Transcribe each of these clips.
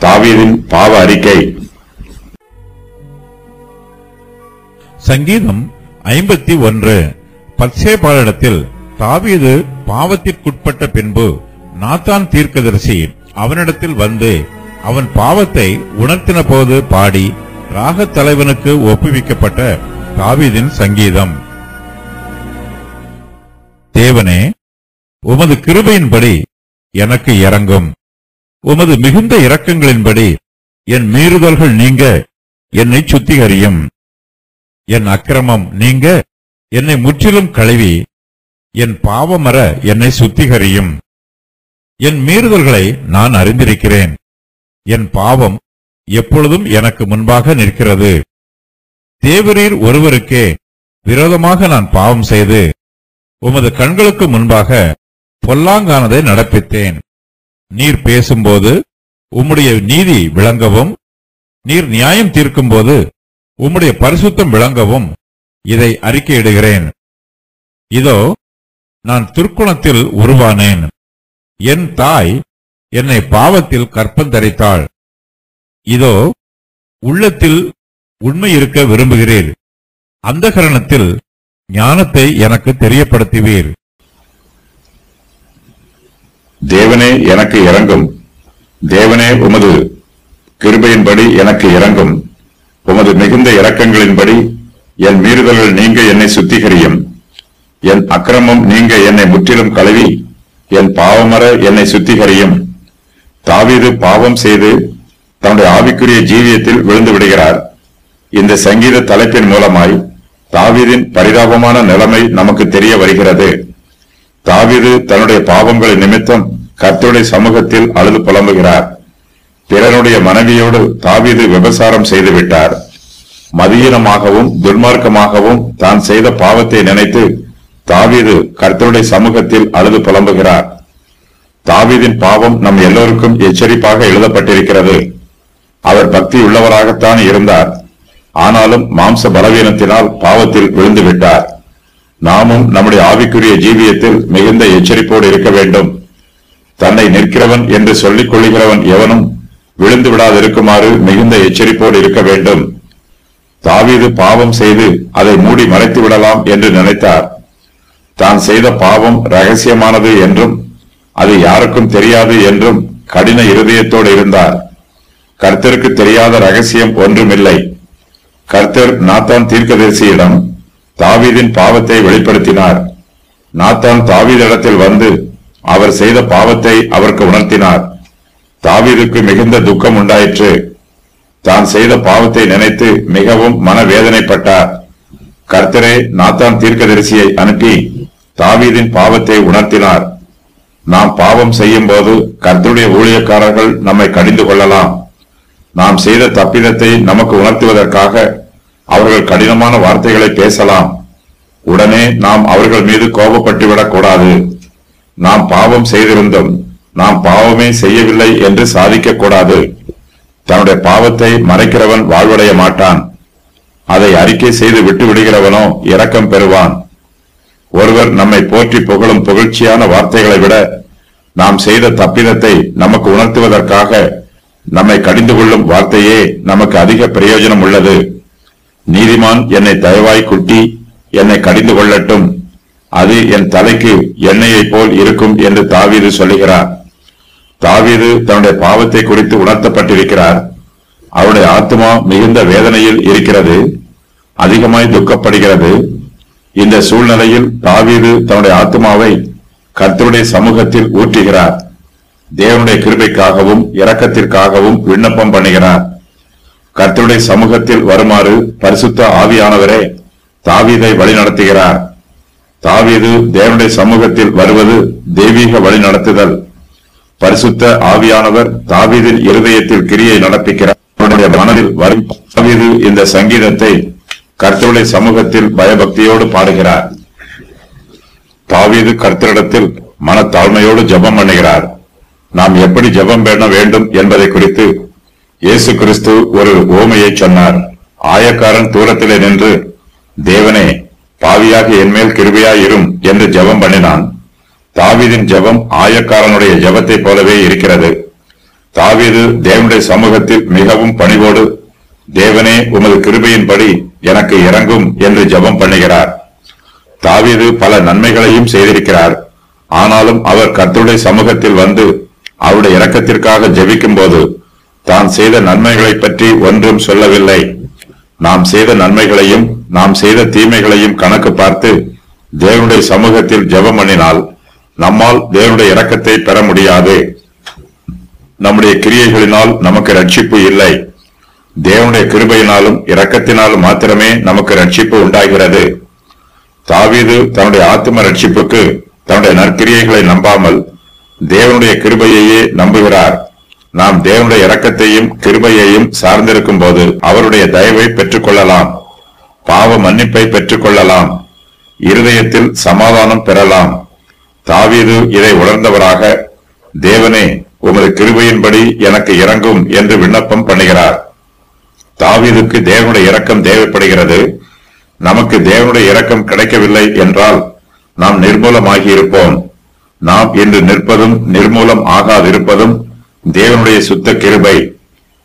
தாவீதின் பாவ அறிக்கை. சங்கீதம் 51. பத்சேபாளிடத்தில் தாவீது பாவத்திற்குட்பட்ட பின்பு நாத்தான் தீர்க்கதரிசி அவனிடத்தில் வந்து அவன் பாவத்தை உணர்த்தின போது பாடி ராகத் தலைவனுக்கு ஒப்புவிக்கப்பட்ட தாவீதின் சங்கீதம். தேவனே, உமது கிருபையின்படி எனக்கு இரங்கும். உமது மிகுந்த இரக்கங்களின்படி என் மீறுதல்கள் நீங்க என்னை சுத்திகரியும். என் அக்கிரமம் நீங்க என்னை முற்றிலும் கழுவி என் பாவமற என்னை சுத்திகரியும். என் மீறுதல்களை நான் அறிந்திருக்கிறேன். என் பாவம் எப்பொழுதும் எனக்கு முன்பாக நிற்கிறது. தேவரீர் ஒருவருக்கே விரோதமாக நான் பாவம் செய்து உமது கண்களுக்கு முன்பாக பொல்லாங்கானதை நடப்பித்தேன். நீர் பேசும்போது உம்முடைய நீதி விளங்கவும், நீர் நியாயம் தீர்க்கும்போது உம்முடைய பரிசுத்தம் விளங்கவும் இதை அறிக்கையிடுகிறேன். இதோ, நான் துர்க்குணத்தில் உருவானேன். என் தாய் என்னை பாவத்தில் கற்பந்தரித்தாள். இதோ, உள்ளத்தில் உண்மை இருக்க விரும்புகிறீர். அந்தகரணத்தில் ஞானத்தை எனக்கு தெரியப்படுத்துவீர். தேவனே, எனக்கு இரங்கும். தேவனே, உமது கிருபையின்படி எனக்கு இரங்கும். உமது மிகுந்த இரக்கங்களின்படி என் மீறுதல்கள் நீங்க என்னை சுத்திகரியும். என் அக்கிரமம் நீங்க என்னை முற்றிலும் கழுவி என் பாவமற என்னை சுத்திகரியும். தாவீது பாவம் செய்து தன்னுடைய ஆவிக்குரிய ஜீவியத்தில் விழுந்து விடுகிறார். இந்த சங்கீத தலைப்பின் மூலமாய் தாவீதின் பரிதாபமான நிலைமை நமக்கு தெரிய வருகிறது. தாவீது தன்னுடைய பாவங்களின் நிமித்தம் கர்த்தருடைய சமூகத்தில் அழுது புலம்புகிறார். பிறனுடைய மனைவியோடு தாவீது விபசாரம் செய்துவிட்டார். மதியீனமாகவும் துன்மார்க்கமாகவும் தான் செய்த பாவத்தை நினைத்து தாவீது கர்த்தருடைய சமூகத்தில் அழுது புலம்புகிறார். தாவீதின் பாவம் நம் எல்லோருக்கும் எச்சரிப்பாக எழுதப்பட்டிருக்கிறது. அவர் பக்தி உள்ளவராகத்தான் இருந்தார். ஆனாலும் மாம்ச பலவீனத்தினால் பாவத்தில் விழுந்து விட்டார். நாமும் நம்முடைய ஆவிக்குரிய ஜீவியத்தில் மிகுந்த எச்சரிப்போடு இருக்க வேண்டும். தன்னை நிற்கிறவன் என்று சொல்லிக் கொள்ளுகிறவன் எவனும் விழுந்து விடாதிருக்குமாறு மிகுந்த எச்சரிப்போடு இருக்க வேண்டும். தாவீது பாவம் செய்து அதை மூடி மறைத்து விடலாம் என்று நினைத்தார். தான் செய்த பாவம் ரகசியமானது என்றும் அது யாருக்கும் தெரியாது என்றும் கடின இருதயத்தோடு இருந்தார். கர்த்தருக்கு தெரியாத ரகசியம் ஒன்றுமில்லை. கர்த்தர் நாத்தான் தீர்க்கதரிசியிடம் தாவீதின் பாவத்தை வெளிப்படுத்தினார். நாத்தான் தாவீதிடத்தில் வந்து அவர் செய்த பாவத்தை அவருக்கு உணர்த்தினார். தாவீதுக்கு மிகுந்த துக்கம் உண்டாயிற்று. தான் செய்த பாவத்தை நினைத்து மிகவும் மனவேதனைப்பட்டார். கர்த்தரே நாத்தான் தீர்க்கதரிசியை அனுப்பி தாவீதின் பாவத்தை உணர்த்தினார். நாம் பாவம் செய்யும் போது கர்த்தருடைய ஊழியக்காரர்கள் நம்மை கடிந்து கொள்ளலாம். நாம் செய்த தப்பிதத்தை நமக்கு உணர்த்துவதற்காக அவர்கள் கடினமான வார்த்தைகளை பேசலாம். உடனே நாம் அவர்கள் மீது கோபப்பட்டு விடக்கூடாது. நாம் பாவம் செய்திருந்தும் நாம் பாவமே செய்யவில்லை என்று சாதிக்க கூடாது. தன்னுடைய பாவத்தை மறைக்கிறவன் வாழ்வடைய மாட்டான். அதை அறிக்கை செய்து விட்டு விடுகிறவனோ இரக்கம் பெறுவான். ஒருவர் நம்மை போற்றி புகழும் புகழ்ச்சியான வார்த்தைகளை விட நாம் செய்த தப்பிதத்தை நமக்கு உணர்த்துவதற்காக நம்மை கடிந்து கொள்ளும் வார்த்தையே நமக்கு அதிக பிரயோஜனம் உள்ளது. நீதிமான் என்னை தயவாய் குட்டி என்னை கடிந்து கொள்ளட்டும், அது என் தலைக்கு எண்ணெயை போல் இருக்கும் என்று தாவீது சொல்லுகிறார். தாவீது தன்னுடைய பாவத்தை குறித்து உணர்த்தப்பட்டிருக்கிறார். அவருடைய ஆத்மா மிகுந்த வேதனையில் இருக்கிறது, அதிகமாய் துக்கப்படுகிறது. இந்த சூழ்நிலையில் தாவீது தன்னுடைய ஆத்மாவை கர்த்தருடைய சமூகத்தில் ஊற்றுகிறார். தேவனுடைய கிருபைக்காகவும் இரக்கத்திற்காகவும் விண்ணப்பம் பண்ணுகிறார். கர்த்தருடைய சமூகத்தில் வருமாறு பரிசுத்த ஆவியானவரே தாவீதை வழி நடத்துகிறார். தாவீது தேவனுடைய சமூகத்தில் வருவது தெய்வீக வழி நடத்துதல். பரிசுத்த ஆவியானவர் தாவீதின் இருதயத்தில் கிரியை நடப்பிக்கிறார். அவருடைய மனதில் வரும் தாவீது இந்த சங்கீதத்தை கர்த்தருடைய சமூகத்தில் பயபக்தியோடு பாடுகிறார். தாவீது கர்த்தரிடத்தில் மனத்தாழ்மையோடு ஜெபம் பண்ணுகிறார். நாம் எப்படி ஜெபம் பண்ண வேண்டும் என்பதை குறித்து இயேசு கிறிஸ்து ஒரு ஓமையை சொன்னார். ஆயக்காரன் தூரத்திலே நின்று, தேவனே, பாவியாக என்மேல் கிருபையாய் இரும் என்று ஜெபம் பண்ணினான். தாவீதின் ஜெபம் ஆயக்காரனுடைய ஜெபத்தை போலவே இருக்கிறது. தாவீது தேவனுடைய சமூகத்தில் மிகவும் பணிவோடு, தேவனே உமது கிருபையின்படி எனக்கு இறங்கும் என்று ஜெபம் பண்ணுகிறார். தாவீது பல நன்மைகளையும் செய்திருக்கிறார். ஆனாலும் அவர் கர்த்தருடைய சமூகத்தில் வந்து அவருடைய இரக்கத்திற்காக ஜெபிக்கும் போது தான் செய்த நன்மைகளை பற்றி ஒன்றும் சொல்லவில்லை. நாம் செய்த நன்மைகளையும் நாம் செய்த தீமைகளையும் கணக்கு பார்த்து தேவனுடைய சமூகத்தில் ஜெபம் பண்ணினால் நம்மால் தேவனுடைய இரக்கத்தை பெற முடியாது. நம்முடைய கிரியைகளினால் நமக்கு ரட்சிப்பு இல்லை. தேவனுடைய கிருபையினாலும் இரக்கத்தினாலும் மாத்திரமே நமக்கு ரட்சிப்பு உண்டாகிறது. தாவீது தன்னுடைய ஆத்தும ரட்சிப்புக்கு தன்னுடைய நற்கிரியைகளை நம்பாமல் தேவனுடைய கிருபையையே நம்புகிறார். நாம் தேவனுடைய இரக்கத்தையும் கிருபையையும் சார்ந்திருக்கும் போது அவருடைய தயவை பெற்றுக் கொள்ளலாம், பாவ மன்னிப்பை பெற்றுக் கொள்ளலாம், இருதயத்தில் சமாதானம் பெறலாம். தாவீது இதை உணர்ந்தவராக, தேவனே உமது கிருபையின்படி எனக்கு இறங்கும் என்று விண்ணப்பம் பண்ணுகிறார். தாவீதுக்கு தேவனுடைய இரக்கம் தேவைப்படுகிறது. நமக்கு தேவனுடைய இரக்கம் கிடைக்கவில்லை என்றால் நாம் நிர்மூலமாகி இருப்போம். நாம் இன்று நிற்பதும் நிர்மூலம் ஆகாதிருப்பதும் தேவனுடைய சுத்த கிருபை.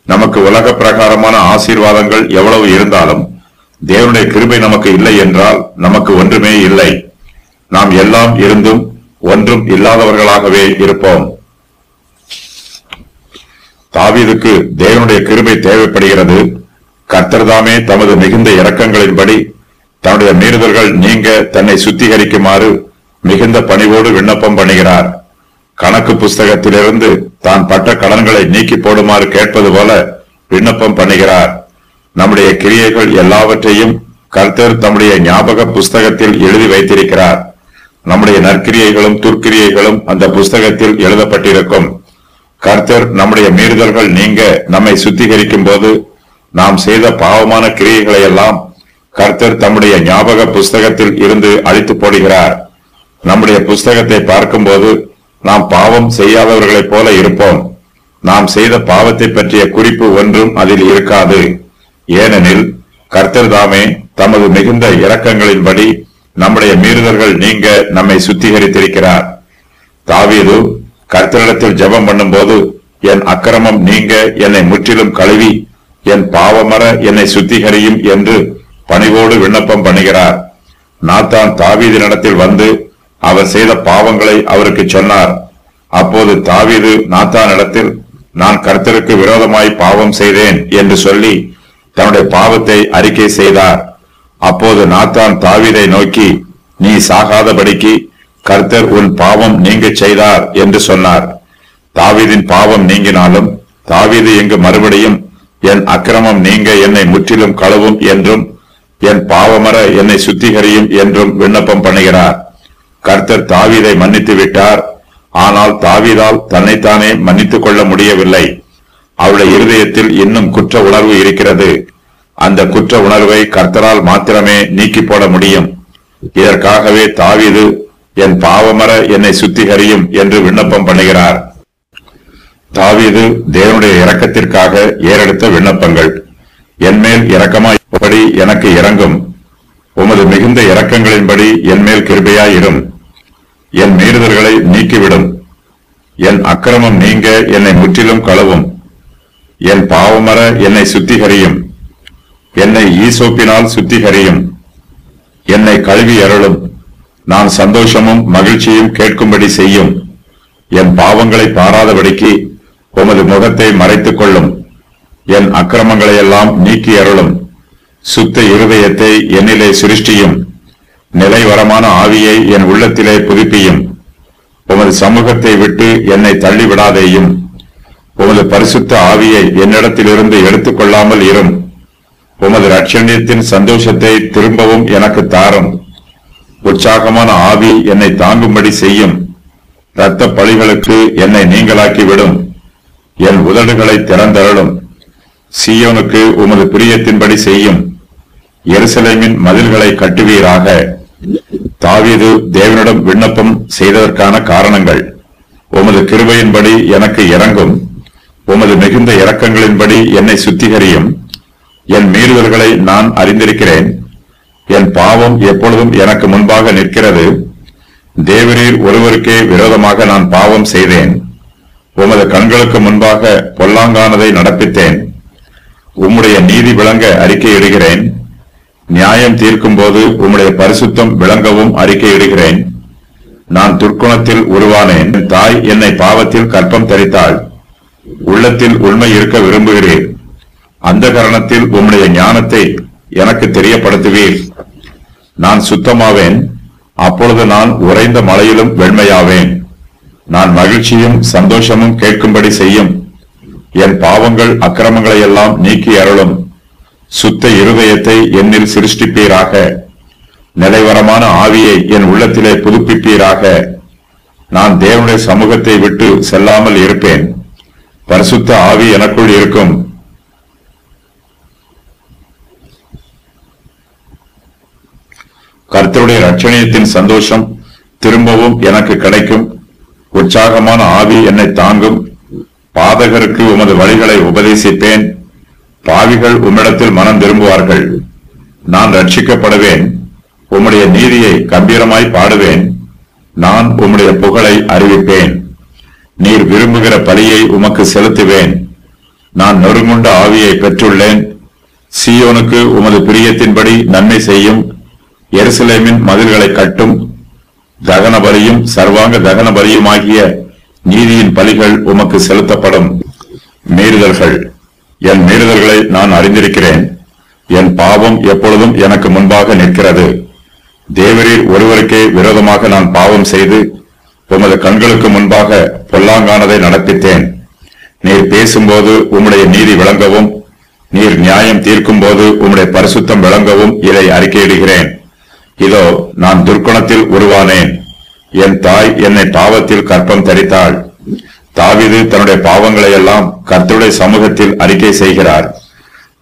நமக்கு உலக பிரகாரமான ஆசீர்வாதங்கள் எவ்வளவு இருந்தாலும் தேவனுடைய கிருபை நமக்கு இல்லை என்றால் நமக்கு ஒன்றுமே இல்லை. நாம் எல்லாம் இருந்தும் ஒன்றும் இல்லாதவர்களாகவே இருப்போம். தாவீதுக்கு தேவனுடைய கிருபை தேவைப்படுகிறது. கர்த்தர்தாமே தமது மிகுந்த இரக்கங்களின்படி தன்னுடைய மீறுதல்கள் நீங்க தன்னை சுத்திகரிக்குமாறு மிகுந்த பணிவோடு விண்ணப்பம் பண்ணுகிறார். கணக்கு புஸ்தகத்திலிருந்து தான் பட்ட கடன்களை நீக்கி போடுமாறு கேட்பது போல விண்ணப்பம் பண்ணுகிறார். நம்முடைய கிரியைகள் எல்லாவற்றையும் கர்த்தர் தம்முடைய ஞாபக புஸ்தகத்தில் எழுதி வைத்திருக்கிறார். நம்முடைய நற்கிரியைகளும் துர்க்கிரியைகளும் அந்த புஸ்தகத்தில் எழுதப்பட்டிருக்கும். கர்த்தர் நம்முடைய மீறுதல்கள் நீங்க நம்மை சுத்திகரிக்கும் போது நாம் செய்த பாவமான கிரியைகளை எல்லாம் கர்த்தர் தம்முடைய ஞாபக புஸ்தகத்தில் இருந்து அழித்து போடுகிறார். நம்முடைய புஸ்தகத்தை பார்க்கும்போது நாம் பாவம் செய்யாதவர்களைப் போல இருப்போம். நாம் செய்த பாவத்தை பற்றிய குறிப்பு ஒன்றும் அதில் இருக்காது. ஏனெனில் கர்த்தர் தாமே தமது மிகுந்த இரக்கங்களின்படி நம்முடைய மீறுதல்கள் நீங்க நம்மை சுத்திகரித்திருக்கிறார். தாவீது கர்த்தரிடத்தில் ஜெபம் பண்ணும்போது, என் அக்கிரமம் நீங்க என்னை முற்றிலும் கழுவி என் பாவமர என்னை சுத்திகரியும் என்று பணிவோடு விண்ணப்பம் பண்ணுகிறார். நாத்தான் தாவீதினிடத்தில் வந்து அவர் செய்த பாவங்களை அவருக்கு சொன்னார். அப்போது தாவீது நாத்தானிடத்தில், நான் கர்த்தருக்கு விரோதமாய் பாவம் செய்தேன் என்று சொல்லி தன்னுடைய பாவத்தை அறிக்கை செய்தார். அப்போது நாத்தான் தாவீதை நோக்கி, நீ சாகாதபடிக்கு கர்த்தர் உன் பாவம் நீங்க செய்தார் என்று சொன்னார். தாவீதின் பாவம் நீங்கினாலும் தாவீது இங்கு மறுபடியும் என் அக்கிரமம் நீங்க என்னை முற்றிலும் கழுவும் என்றும் என் பாவமர என்னை சுத்திகரியும் என்றும் விண்ணப்பம் பண்ணுகிறார். கர்த்தர் தாவீதை மன்னித்து விட்டார். ஆனால் தாவீதால் தன்னைத்தானே மன்னித்துக் கொள்ள முடியவில்லை. அவருடைய இருதயத்தில் இன்னும் குற்ற உணர்வு இருக்கிறது. அந்த குற்ற உணர்வை கர்த்தரால் மாத்திரமே நீக்கி போட முடியும். இதற்காகவே தாவீது என் பாவமர என்னை சுத்திகரியும் என்று விண்ணப்பம் பண்ணுகிறார். தாவீது தேவனுடைய இரக்கத்திற்காக ஏறெடுத்த விண்ணப்பங்கள். என்மேல் இரக்கமாய்ப்படி எனக்கு இறங்கும், உமது மிகுந்த இரக்கங்களின்படி என்மேல் கிருபையாயிரும், என் மீறுதல்களை நீக்கிவிடும், என் அக்கிரமம் நீங்க என்னை முற்றிலும் கழுவும், என் பாவமர என்னை சுத்திகரியும், என்னை ஈசோப்பினால் சுத்திகரியும், என்னை கழுவி அருளும், நான் சந்தோஷமும் மகிழ்ச்சியும் கேட்கும்படி செய்யும், என் பாவங்களை பாராதபடிக்கு உமது முகத்தை மறைத்துக் கொள்ளும், என் அக்கிரமங்களை எல்லாம் நீக்கி அருளும், சுத்த இருதயத்தை என்னிலே சிருஷ்டியும், நிலைவரமான ஆவியை என் உள்ளத்திலே புதுப்பியும், உமது சமூகத்தை விட்டு என்னை தள்ளிவிடாதேயும், உமது பரிசுத்த ஆவியை என்னிடத்திலிருந்து எடுத்துக் கொள்ளாமல் இரும், உமது இரட்சணியத்தின் சந்தோஷத்தை திரும்பவும் எனக்கு தாரும், உற்சாகமான ஆவி என்னை தாங்கும்படி செய்யும், இரத்த பழிகளுக்கு என்னை நீங்களாக்கிவிடும், என் உதடுகளை திறந்தருளும், சீயோனுக்கு உமது பிரியத்தின்படி செய்யும், எருசலேமின் மதில்களை கட்டுவீராக. தாவீது தேவனிடம் விண்ணப்பம் செய்ததற்கான காரணங்கள். உமது கிருபையின்படி எனக்கு இறங்கும், உமது மிகுந்த இரக்கங்களின்படி என்னை சுத்திகரியும், என் மீறுதல்களை நான் அறிந்திருக்கிறேன், என் பாவம் எப்பொழுதும் எனக்கு முன்பாக நிற்கிறது, தேவரீர் ஒருவருக்கே விரோதமாக நான் பாவம் செய்தேன், உமது கண்களுக்கு முன்பாக பொல்லாங்கானதை நடப்பித்தேன். உம்முடைய நீதி விளங்க அறிக்கையிடுகிறேன். நியாயம் தீர்க்கும் போது உம்முடைய பரிசுத்தம் விளங்கவும் அறிக்கையிடுகிறேன். நான் துர்க்குணத்தில் உருவானேன். என் தாய் என்னை பாவத்தில் கற்பம் தரித்தாள். உள்ளத்தில் உண்மை இருக்க விரும்புகிறீர். அந்த கரணத்தில் உம்முடைய ஞானத்தை எனக்கு தெரியப்படுத்துவீர். நான் சுத்தமாவேன். அப்பொழுது நான் உறைந்த மலையிலும் வெண்மையாவேன். நான் மகிழ்ச்சியும் சந்தோஷமும் கேட்கும்படி செய்யும். என் பாவங்கள் அக்கிரமங்களை எல்லாம் நீக்கி அருளும். சுத்த இருதயத்தை என்னில் சிருஷ்டிப்பீராக. நிலைவரமான ஆவியை என் உள்ளத்திலே புதுப்பிப்பீராக. நான் தேவனுடைய சமூகத்தை விட்டு செல்லாமல் இருப்பேன். பரிசுத்த ஆவி எனக்குள் இருக்கும். கர்த்தருடைய இரட்சணியத்தின் சந்தோஷம் திரும்பவும் எனக்கு கிடைக்கும். உற்சாகமான ஆவி என்னை தாங்கும். பாதகருக்கு உமது வழிகளை உபதேசிப்பேன். பாவிகள் உம்மிடத்தில் மனம் திரும்புவார்கள். நான் ரட்சிக்கப்படுவேன். உம்முடைய நீதியை கம்பீரமாய் பாடுவேன். நான் உம்முடைய புகழை அறிவிப்பேன். நீர் விரும்புகிற பலியை உமக்கு செலுத்துவேன். நான் நொறுங்குண்ட ஆவியை பெற்றுள்ளேன். சீயோனுக்கு உமது பிரியத்தின்படி நன்மை செய்யும். எருசலேமின் மதில்களை கட்டும். தகன பலியும் சர்வாங்க தகன பலியுமாகிய நீதியின் பலிகள் உமக்கு செலுத்தப்படும். மீறுதல்கள். என் மீறுதல்களை நான் அறிந்திருக்கிறேன். என் பாவம் எப்பொழுதும் எனக்கு முன்பாக நிற்கிறது. தேவரீர் ஒருவருக்கே விரோதமாக நான் பாவம் செய்து உமது கண்களுக்கு முன்பாக பொல்லாங்கானதை நடப்பித்தேன். நீர் பேசும்போது உம்முடைய நீதி விளங்கவும், நீர் நியாயம் தீர்க்கும் போது உம்முடைய பரிசுத்தம் விளங்கவும் இதை அறிக்கையிடுகிறேன். இதோ நான் துர்க்குணத்தில் உருவானேன். என் தாய் என்னை பாவத்தில் கற்பம் தரித்தாள். தாவீது தன்னுடைய பாவங்களை எல்லாம் கர்த்தருடைய சமூகத்தில் அறிக்கை செய்கிறார்.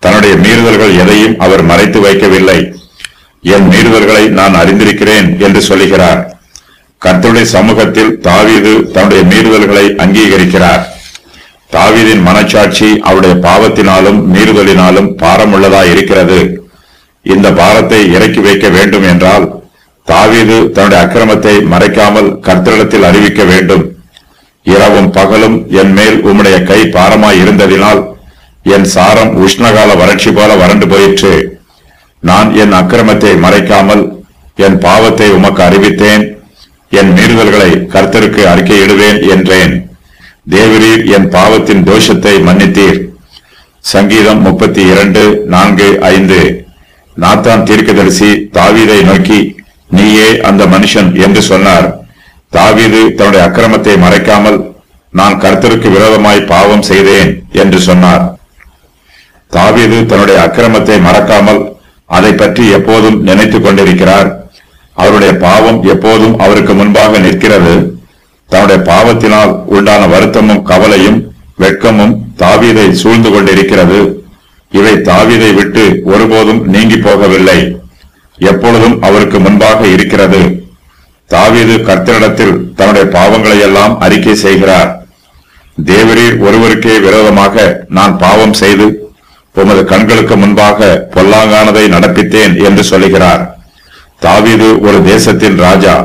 தன்னுடைய மீறுதல்கள் எதையும் அவர் மறைத்து வைக்கவில்லை. என் மீறுதல்களை நான் அறிந்திருக்கிறேன் என்று சொல்லுகிறார். கர்த்தருடைய சமூகத்தில் தாவீது தன்னுடைய மீறுதல்களை அங்கீகரிக்கிறார். தாவீதின் மனச்சாட்சி அவருடைய பாவத்தினாலும் மீறுதலினாலும் பாரமுள்ளதாய் இருக்கிறது. இந்த பாரத்தை இறக்கி வைக்க வேண்டும் என்றால் தாவீது தன்னுடைய அக்கிரமத்தை மறைக்காமல் கர்த்தரிடத்தில் அறிவிக்க வேண்டும். இரவும் பகலும் என் மேல் உம்முடைய கை பாரமாய் இருந்ததினால் என் சாரம் உஷ்ணகால வறட்சி போல வறண்டு போயிற்று. நான் என் அக்கிரமத்தை மறைக்காமல் என் பாவத்தை உமக்கு அறிவித்தேன். என் மீறுதல்களை கர்த்தருக்கு அறிக்கையிடுவேன் என்றேன். தேவரீர் என் பாவத்தின் தோஷத்தை மன்னித்தீர். சங்கீதம் 32:4-5. நாத்தான் தீர்க்கதரிசி தாவீதை நோக்கி, நீயே அந்த மனுஷன் என்று சொன்னார். தாவீது தன்னுடைய அக்கிரமத்தை மறைக்காமல் நான் கர்த்தருக்கு விரோதமாய் பாவம் செய்தேன் என்று சொன்னார். தாவீது தன்னுடைய அக்கிரமத்தை மறக்காமல் அதை பற்றி எப்போதும் நினைத்துக் கொண்டிருக்கிறார். அவருடைய பாவம் எப்போதும் அவருக்கு முன்பாக நிற்கிறது. தன்னுடைய பாவத்தினால் உண்டான வருத்தமும் கவலையும் வெட்கமும் தாவீதை சூழ்ந்து கொண்டிருக்கிறது. இவை தாவீதை விட்டு ஒருபோதும் நீங்கி போகவில்லை. எப்பொழுதும் அவருக்கு முன்பாக இருக்கிறது. தாவீது கர்த்தரிடத்தில் தன்னுடைய பாவங்களை எல்லாம் அறிக்கை செய்கிறார். தேவரீர் ஒருவருக்கே விரோதமாக நான் பாவம் செய்து உமது கண்களுக்கு முன்பாக பொல்லாங்கானதை நடப்பித்தேன் என்று சொல்லுகிறார். தாவீது ஒரு தேசத்தின் ராஜா.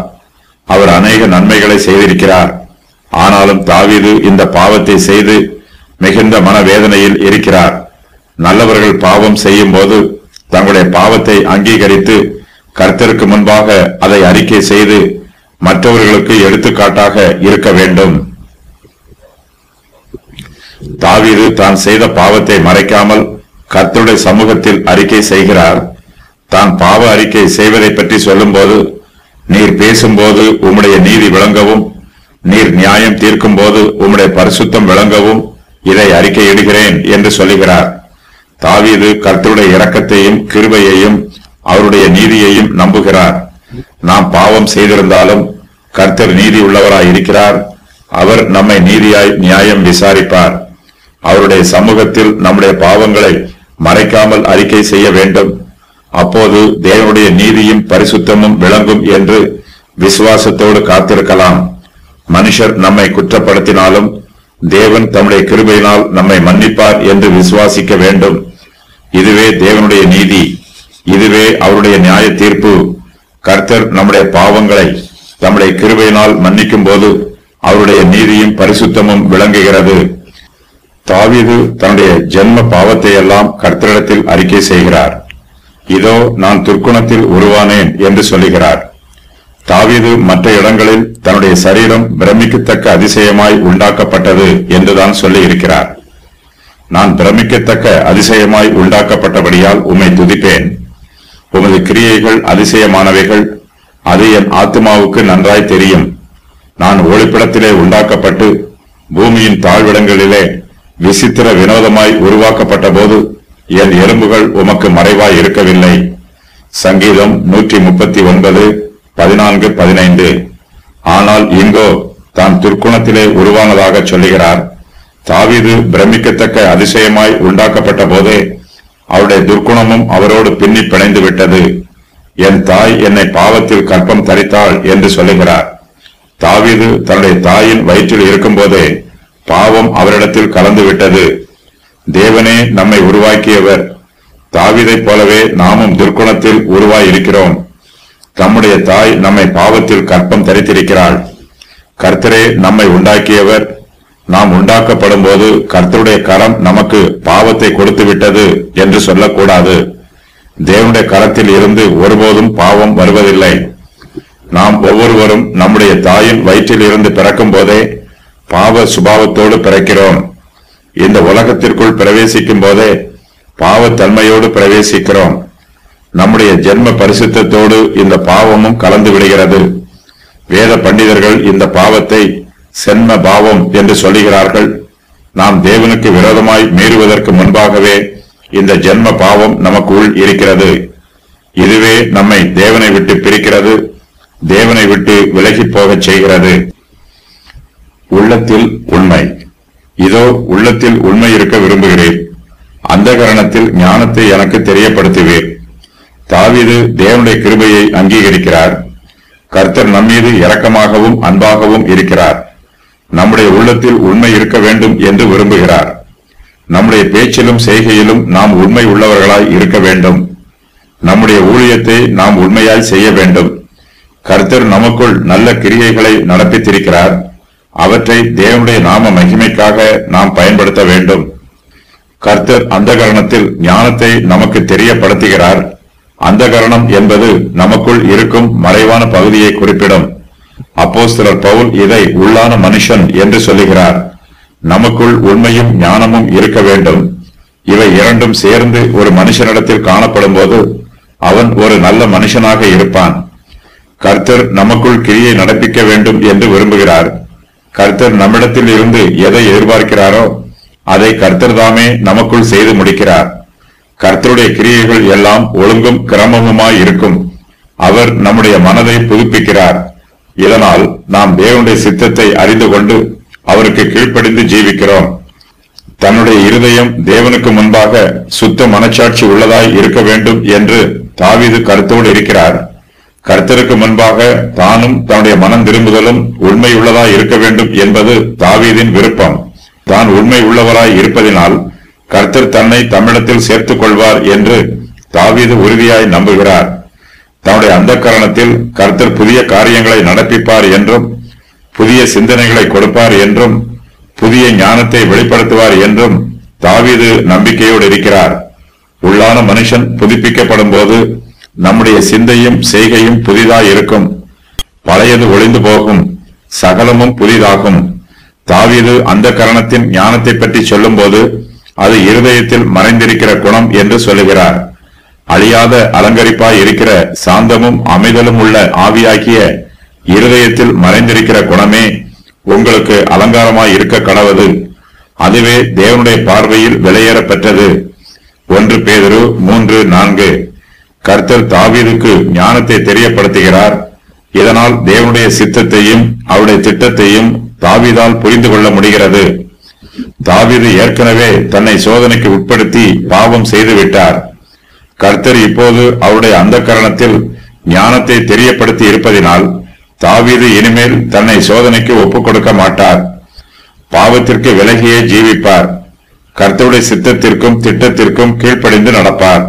அவர் அநேக நன்மைகளை செய்திருக்கிறார். ஆனாலும் தாவீது இந்த பாவத்தை செய்து மிகுந்த மனவேதனையில் இருக்கிறார். நல்லவர்கள் பாவம் செய்யும் போது தங்களுடைய பாவத்தை அங்கீகரித்து கர்த்தருக்கு முன்பாக அதை அறிக்கை செய்து மற்றவர்களுக்கு எடுத்துக்காட்டாக இருக்க வேண்டும். தாவீது தான் செய்த பாவத்தை மறைக்காமல் கர்த்தருடைய சமூகத்தில் அறிக்கை செய்கிறார். தான் பாவ அறிக்கை செய்வதை பற்றி சொல்லும் போது, நீர் பேசும்போது உம்முடைய நீதி விளங்கவும், நீர் நியாயம் தீர்க்கும் போது உம்முடைய பரிசுத்தம் விளங்கவும் இதை அறிக்கையிடுகிறேன் என்று சொல்லுகிறார். தாவீது கர்த்தருடைய இரக்கத்தையும் கிருபையையும் அவருடைய நீதியையும் நம்புகிறார். நாம் பாவம் செய்திருந்தாலும் கர்த்தர் நீதி உள்ளவராய் இருக்கிறார். அவர் நம்மை நீதியாய் நியாயம் விசாரிப்பார். அவருடைய சமூகத்தில் நம்முடைய பாவங்களை மறைக்காமல் அறிக்கை செய்ய வேண்டும். அப்போது தேவனுடைய நீதியும் பரிசுத்தமும் விளங்கும் என்று விசுவாசத்தோடு காத்திருக்கலாம். மனுஷர் நம்மை குற்றப்படுத்தினாலும் தேவன் தம்முடைய கிருபையினால் நம்மை மன்னிப்பார் என்று விசுவாசிக்க வேண்டும். இதுவே தேவனுடைய நீதி. இதுவே அவருடைய நியாய தீர்ப்பு. கர்த்தர் நம்முடைய பாவங்களை தம்முடைய கிருபையினால் மன்னிக்கும் போது அவருடைய நீதியும் பரிசுத்தமும் விளங்குகிறது. தாவீது தன்னுடைய ஜென்ம பாவத்தை எல்லாம் கர்த்தரிடத்தில் அறிக்கை செய்கிறார். இதோ நான் துர்க்குணத்தில் உருவானேன் என்று சொல்லுகிறார். தாவீது மற்ற இடங்களில் தன்னுடைய சரீரம் பிரமிக்கத்தக்க அதிசயமாய் உண்டாக்கப்பட்டது என்றுதான் சொல்லி இருக்கிறார். நான் பிரமிக்கத்தக்க அதிசயமாய் உண்டாக்கப்பட்டபடியால் உம்மை துதிப்பேன். உமது கிரியைகள் அதிசயமானவைகள், அது என் ஆத்துமாவுக்கு நன்றாய் தெரியும். நான் ஒளிப்பிடத்திலே உண்டாக்கப்பட்டு பூமியின் தாழ்விடங்களிலே விசித்திர வினோதமாய் உருவாக்கப்பட்ட போது என் எலும்புகள் உமக்கு மறைவாய் இருக்கவில்லை. சங்கீதம் 139:14-15. ஆனால் இங்கோ தான் துர்க்குணத்திலே உருவானதாக சொல்லுகிறார். தாவீது பிரமிக்கத்தக்க அதிசயமாய் உண்டாக்கப்பட்ட போதே அவருடைய துர்க்குணமும் அவரோடு பின்னி பிணைந்து விட்டது. என் தாய் என்னை பாவத்தில் கற்பம் தரித்தாள் என்று சொல்லுகிறார். தாவீது தன்னுடைய தாயின் வயிற்றில் இருக்கும் போதே பாவம் அவரிடத்தில் கலந்து விட்டது. தேவனே நம்மை உருவாக்கியவர். தாவீதைப் போலவே நாமும் துர்க்குணத்தில் உருவாய் இருக்கிறோம். நம்முடைய தாய் நம்மை பாவத்தில் கற்பம் தரித்திருக்கிறாள். கர்த்தரே நம்மை உண்டாக்கியவர். நாம் உண்டாக்கப்படும் போது கர்த்தருடைய கரம் நமக்கு பாவத்தை கொடுத்து விட்டது என்று சொல்லக்கூடாது. தேவனுடைய கரத்தில் இருந்து ஒருபோதும் பாவம் வருவதில்லை. நாம் ஒவ்வொருவரும் நம்முடைய தாயின் வயிற்றில் இருந்து பிறக்கும் போதே பாவ சுபாவத்தோடு பிறக்கிறோம். இந்த உலகத்திற்குள் பிரவேசிக்கும் போதே பாவத்தன்மையோடு பிரவேசிக்கிறோம். நம்முடைய ஜென்ம பரிசுத்தத்தோடு இந்த பாவமும் கலந்து விடுகிறது. வேத பண்டிதர்கள் இந்த பாவத்தை சென்ம பாவம் என்று சொல்லுகிறார்கள். நாம் தேவனுக்கு விரோதமாய் மீறுவதற்கு முன்பாகவே இந்த ஜென்ம பாவம் நமக்குள் இருக்கிறது. இதுவே நம்மை தேவனை விட்டு பிரிக்கிறது, தேவனை விட்டு விலகி போகச் செய்கிறது. உள்ளத்தில் உண்மை. இதோ உள்ளத்தில் உண்மை இருக்க விரும்புகிறேன். அந்த கரணத்தில் ஞானத்தை எனக்கு தெரியப்படுத்துவீர். தாவீது தேவனுடைய கிருபையை அங்கீகரிக்கிறார். கர்த்தர் நம்மீது இரக்கமாகவும் அன்பாகவும் இருக்கிறார். நம்முடைய உள்ளத்தில் உண்மை இருக்க வேண்டும் என்று விரும்புகிறார். நம்முடைய பேச்சிலும் செய்கையிலும் நாம் உண்மை உள்ளவர்களாய் இருக்க வேண்டும். நம்முடைய ஊழியத்தை நாம் உண்மையாய் செய்ய வேண்டும். கர்த்தர் நமக்குள் நல்ல கிரியைகளை நடப்பித்திருக்கிறார். அவற்றை தேவனுடைய நாம மகிமைக்காக நாம் பயன்படுத்த வேண்டும். கர்த்தர் அந்த கரணத்தில் ஞானத்தை நமக்கு தெரியப்படுத்துகிறார். அந்த கரணம் என்பது நமக்குள் இருக்கும் மறைவான பகுதியை குறிப்பிடும். அப்போஸ்தலர் பவுல் இதை உள்ளான மனுஷன் என்று சொல்லுகிறார். நமக்குள் உண்மையும் ஞானமும் இருக்க வேண்டும். இவை இரண்டும் சேர்ந்து ஒரு மனுஷனிடத்தில் காணப்படும் போது அவன் ஒரு நல்ல மனுஷனாக இருப்பான். கர்த்தர் நமக்குள் கிரியை நடப்பிக்க வேண்டும் என்று விரும்புகிறார். கர்த்தர் நம்மிடத்தில் இருந்து எதை எதிர்பார்க்கிறாரோ அதை கர்த்தர் தாமே நமக்குள் செய்து முடிக்கிறார். கர்த்தருடைய கிரியைகள் எல்லாம் ஒழுங்கும் கிரமமுமாய் இருக்கும். அவர் நம்முடைய மனதை புதுப்பிக்கிறார். இதனால் நாம் தேவனுடைய சித்தத்தை அறிந்து கொண்டு அவருக்கு கீழ்ப்படிந்து ஜீவிக்கிறோம். தன்னுடைய இருதயம் தேவனுக்கு முன்பாக சுத்த மனச்சாட்சி உள்ளதாய் இருக்க வேண்டும் என்று தாவீது கருத்தோடு இருக்கிறார். கர்த்தருக்கு முன்பாக தானும் தன்னுடைய மனம் திரும்புதலும் உண்மை உள்ளதாய் இருக்க வேண்டும் என்பது தாவீதின் விருப்பம். தான் உண்மை உள்ளவராய் இருப்பதினால் கர்த்தர் தன்னை தம்மிடத்தில் சேர்த்துக் கொள்வார் என்று தாவீது உறுதியாய் நம்புகிறார். தன்னுடைய அந்த கரணத்தில் கர்த்தர் புதிய காரியங்களை நடப்பிப்பார் என்றும், புதிய சிந்தனைகளை கொடுப்பார் என்றும், புதிய ஞானத்தை வெளிப்படுத்துவார் என்றும் தாவீது நம்பிக்கையோடு இருக்கிறார். உள்ளான மனுஷன் புதுப்பிக்கப்படும் போது நம்முடைய சிந்தையும் செய்கையும் புதிதாய் இருக்கும். பழையது ஒளிந்து போகும், சகலமும் புதிதாகும். தாவீது அந்த கரணத்தின் ஞானத்தை பற்றி சொல்லும் போது அது இருதயத்தில் மறைந்திருக்கிற குணம் என்று சொல்லுகிறார். அழியாத அலங்கரிப்பாய் இருக்கிற சாந்தமும் அமைதலும் உள்ள ஆவியாகிய இருதயத்தில் மறைந்திருக்கிற குணமே உங்களுக்கு அலங்காரமாய் இருக்க கடவது. அதுவே தேவனுடைய பார்வையில் விலையேற பெற்றது. 1 பேதுரு 3:4. கர்த்தர் தாவீதுக்கு ஞானத்தை தெரியப்படுத்துகிறார். இதனால் தேவனுடைய சித்தத்தையும் அவருடைய திட்டத்தையும் தாவீதால் புரிந்து கொள்ள முடிகிறது. தாவீது ஏற்கனவே தன்னை சோதனைக்கு உட்படுத்தி பாவம் செய்து விட்டார். கர்த்தர் இப்போது அவருடைய அந்த கரணத்தில் ஞானத்தை தெரியப்படுத்தி இருப்பதினால் தாவீது இனிமேல் தன்னை சோதனைக்கு ஒப்புக் கொடுக்க மாட்டார். பாவத்திற்கு விலகியே ஜீவிப்பார். கர்த்தருடைய சித்தத்திற்கும் திட்டத்திற்கும் கீழ்ப்படிந்து நடப்பார்.